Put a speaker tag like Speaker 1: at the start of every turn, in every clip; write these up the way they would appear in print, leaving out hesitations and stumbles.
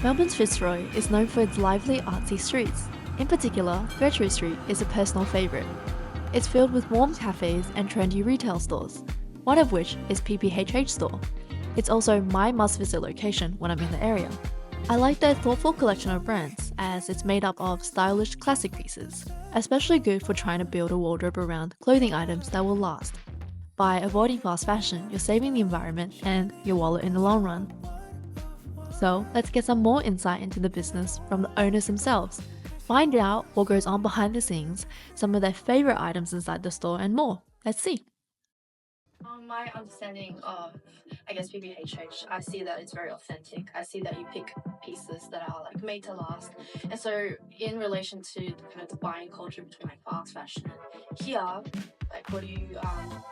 Speaker 1: Melbourne's Fitzroy is known for its lively, artsy streets. In particular, Gertrude Street is a personal favourite. It's filled with warm cafes and trendy retail stores, one of which is PPHH store. It's also my must-visit location when I'm in the area. I like their thoughtful collection of brands, as it's made up of stylish classic pieces, especially good for trying to build a wardrobe around clothing items that will last. By avoiding fast fashion, you're saving the environment and your wallet in the long run. So let's get some more insight into the business from the owners themselves. Find out what goes on behind the scenes, some of their favourite items inside the store and more. Let's see.
Speaker 2: My understanding of, PPHH, I see that it's very authentic. I see that you pick pieces that are like made to last. And so, in relation to the kind of the buying culture between like fast fashion and here, like what do you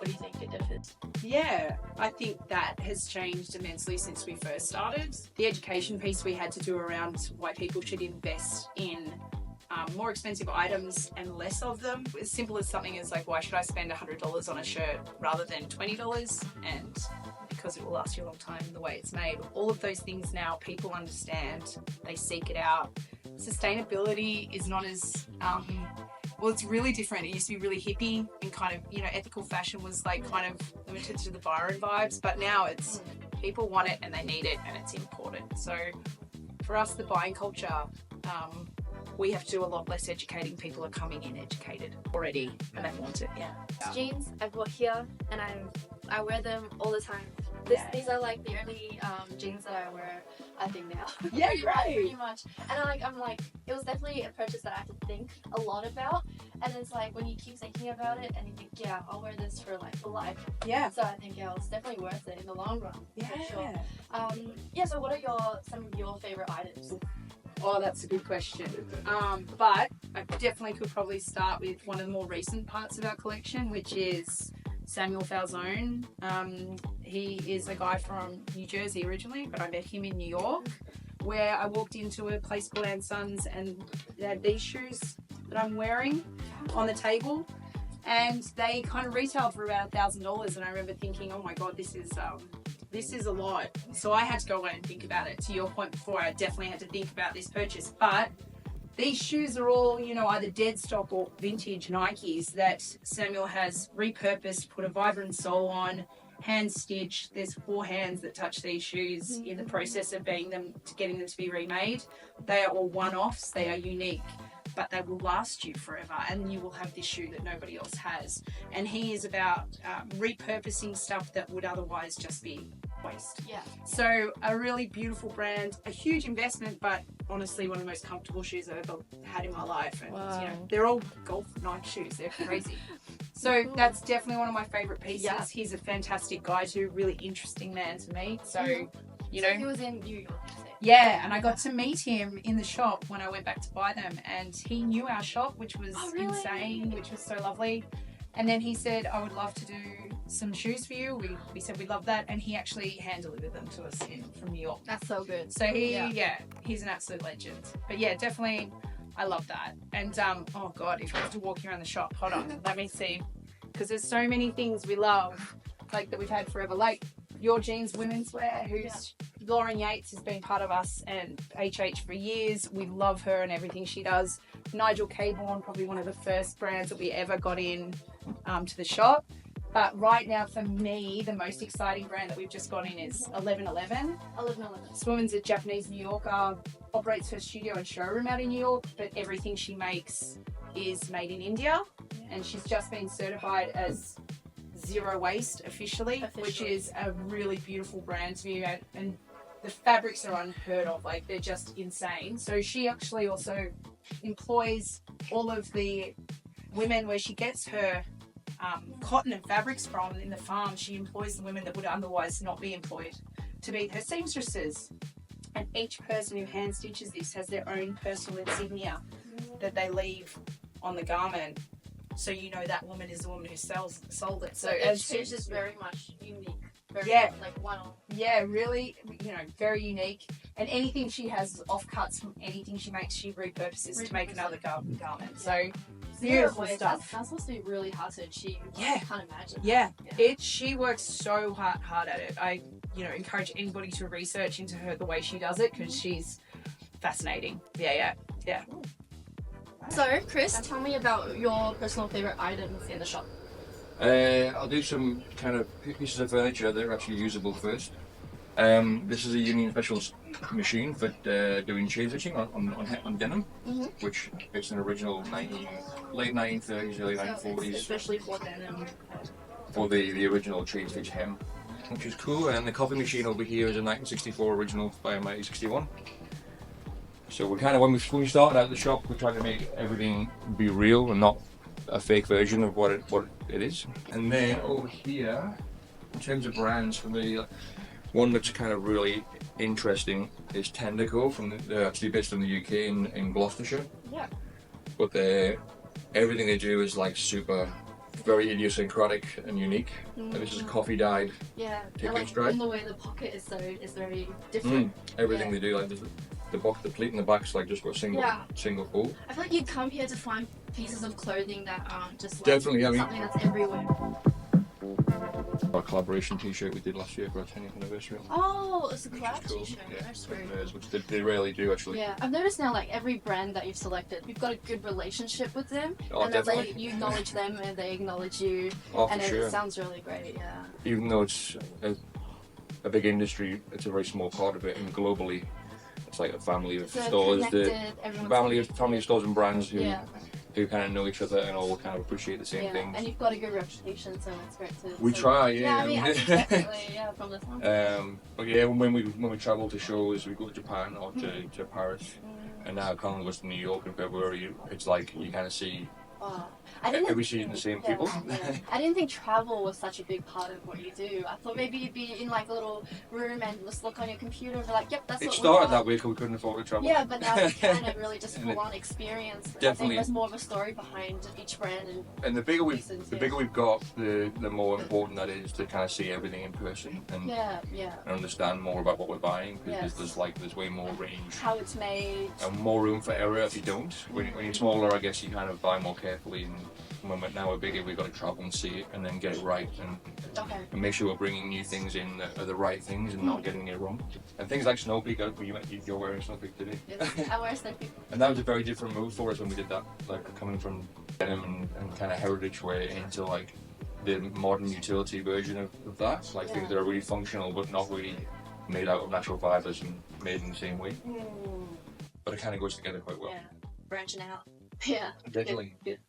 Speaker 2: think it differs?
Speaker 3: Yeah, I think that has changed immensely since we first started. The education piece we had to do around why people should invest in more expensive items and less of them. As simple as something as like, why should I spend $100 on a shirt rather than $20? And because it will last you a long time the way it's made. All of those things now people understand, they seek it out. Sustainability is not as, well, it's really different. It used to be really hippie and kind of, ethical fashion was like kind of limited to the Byron vibes, but now it's people want it and they need it and it's important. So for us, the buying culture, we have to do a lot less educating. People are coming in educated already and they want it. Yeah.
Speaker 2: Jeans I bought here and I wear them all the time. These are like the only jeans that I wear, I think now.
Speaker 3: Yeah, you're right.
Speaker 2: Pretty much. And I'm like, it was definitely a purchase that I had to think a lot about. And it's like when you keep thinking about it and you think, yeah, I'll wear this for life.
Speaker 3: Yeah.
Speaker 2: So I think it's definitely worth it in the long run.
Speaker 3: Yeah.
Speaker 2: For sure. So what are some of your favourite items?
Speaker 3: Oh, that's a good question. But I definitely could probably start with one of the more recent parts of our collection, which is Samuel Falzone. He is a guy from New Jersey originally, but I met him in New York, where I walked into a place called Ann Sons and they had these shoes that I'm wearing on the table. And they kind of retailed for about $1,000. And I remember thinking, oh my God, this is a lot. So I had to go away and think about it. To your point before, I definitely had to think about this purchase. But these shoes are all, either dead stock or vintage Nikes that Samuel has repurposed, put a vibrant sole on, hand stitched. There's 4 hands that touch these shoes in the process of getting them to be remade. They are all one-offs. They are unique, but they will last you forever and you will have this shoe that nobody else has. And he is about repurposing stuff that would otherwise just be waste.
Speaker 2: Yeah.
Speaker 3: So a really beautiful brand, a huge investment, but honestly one of the most comfortable shoes I've ever had in my life. And they're all golf Nike shoes. They're crazy. So that's definitely one of my favorite pieces.
Speaker 2: Yeah.
Speaker 3: He's a fantastic guy too, really interesting man to meet. So,
Speaker 2: So he was in New York, you said?
Speaker 3: Yeah, and I got to meet him in the shop when I went back to buy them, and he knew our shop, which was insane, which was so lovely. And then he said, I would love to do some shoes for you. We said we love that, and he actually hand delivered them to us from New York.
Speaker 2: That's so good.
Speaker 3: So he's an absolute legend. But yeah, definitely, I love that. And oh God, if I have to walk around the shop, hold on, let me see, because there's so many things we love, like that we've had forever, like Your Jeans women's wear, who's Lauren Yates has been part of us and HH for years. We love her and everything she does. Nigel Caborn, probably one of the first brands that we ever got in to the shop. But right now, for me, the most exciting brand that we've just got in is 1111.
Speaker 2: 1111.
Speaker 3: This woman's a Japanese New Yorker, operates her studio and showroom out in New York, but everything she makes is made in India. And she's just been certified as zero waste officially, which is a really beautiful brand to be at. And the fabrics are unheard of, like they're just insane. So she actually also employs all of the women where she gets her cotton and fabrics from in the farm. She employs the women that would otherwise not be employed to be her seamstresses. And each person who hand stitches this has their own personal insignia that they leave on the garment. So that woman is the woman who sold it. So
Speaker 2: it's just very much unique. Very like one-off.
Speaker 3: Yeah, really, very unique. And anything she has offcuts from anything she makes, she repurposes to make another garment. So beautiful stuff.
Speaker 2: That's supposed to be really hard to achieve. I can't imagine.
Speaker 3: Yeah. She works so hard at it. I encourage anybody to research into her the way she does it, because she's fascinating. Yeah.
Speaker 2: So, Chris, tell me about your personal favorite items in the shop.
Speaker 4: I'll do some kind of pieces of furniture that are actually usable first. This is a Union Specials machine for doing shade stitching on denim, which is an original late 1930s, early 1940s.
Speaker 2: Especially for denim.
Speaker 4: For the original shade stitch hem, which is cool. And the coffee machine over here is a 1964 original by a Mighty 61. So we kind of, when we started out the shop, we tried to make everything be real and not a fake version of what it is. And then over here, in terms of brands, for me, one that's kind of really interesting is Tenderco. They're actually based in the UK in Gloucestershire.
Speaker 2: Yeah.
Speaker 4: But everything they do is like super, very idiosyncratic and unique. And this is coffee dyed.
Speaker 2: Yeah.
Speaker 4: Ticket
Speaker 2: And like
Speaker 4: stripe.
Speaker 2: in the way the pocket is very different.
Speaker 4: Everything they do, like the box, the pleat in the back's like just got a single fold.
Speaker 2: I feel like you come here to find pieces of clothing that aren't just like
Speaker 4: Definitely, I mean,
Speaker 2: something that's everywhere.
Speaker 4: Our collaboration T-shirt we did last year for our 10th anniversary.
Speaker 2: Oh, it's a
Speaker 4: Which
Speaker 2: collab
Speaker 4: is cool.
Speaker 2: t-shirt.
Speaker 4: Yeah,
Speaker 2: That's very
Speaker 4: theirs, which they rarely do actually.
Speaker 2: Yeah, I've noticed now, like every brand that you've selected, you've got a good relationship with them,
Speaker 4: Oh,
Speaker 2: and that
Speaker 4: definitely.
Speaker 2: you acknowledge them and they acknowledge you,
Speaker 4: Oh,
Speaker 2: and
Speaker 4: for sure.
Speaker 2: it sounds really great. Yeah.
Speaker 4: Even though it's a big industry, it's a very small part of it, and globally, it's like a family of
Speaker 2: It's a
Speaker 4: stores,
Speaker 2: connected, everyone's
Speaker 4: family of stores and brands who
Speaker 2: Yeah.
Speaker 4: kind of know each other and all kind of appreciate the same
Speaker 2: Yeah,
Speaker 4: things.
Speaker 2: and you've got a good reputation, so it's great to.
Speaker 4: We try,
Speaker 2: Yeah, I
Speaker 4: yeah.
Speaker 2: mean, I think definitely, yeah, from the sound.
Speaker 4: But yeah, when we travel to shows, we go to Japan or to Paris, and now Colin goes to New York in February. It's like you kind of see
Speaker 2: Oh, I didn't.
Speaker 4: every season the same people.
Speaker 2: Yeah. I didn't think travel was such a big part of what you do. I thought maybe you'd be in like a little room and just look on your computer and be like, "Yep, that's
Speaker 4: It
Speaker 2: what
Speaker 4: started
Speaker 2: we
Speaker 4: that
Speaker 2: got."
Speaker 4: way because we couldn't afford to travel.
Speaker 2: Yeah, but now it's kind of really just
Speaker 4: And it-
Speaker 2: full on experience. I
Speaker 4: Definitely.
Speaker 2: think there's more of a story behind each brand and
Speaker 4: And the bigger we've got, the more important that is to kind of see everything in person and
Speaker 2: yeah.
Speaker 4: and understand more about what we're buying, because
Speaker 2: Yes.
Speaker 4: there's way more range
Speaker 2: How it's made.
Speaker 4: and more room for error if you don't. When you're smaller, I guess you kind of buy more carefully, and when now we're bigger, we've got to travel and see it and then get it right
Speaker 2: Okay.
Speaker 4: and make sure we're bringing new things in that are the right things and not getting it wrong. And things like Snow Peak, you're wearing Snow Peak today.
Speaker 2: Yes, I wear Snoopy.
Speaker 4: And that was a very different move for us when we did that, like coming from denim and kind of heritage way into like the modern utility version of that, like things that are really functional but not really made out of natural fibers and made in the same way. But it kind of goes together quite well.
Speaker 2: Yeah. Branching out. Yeah.
Speaker 4: Definitely.
Speaker 2: Good.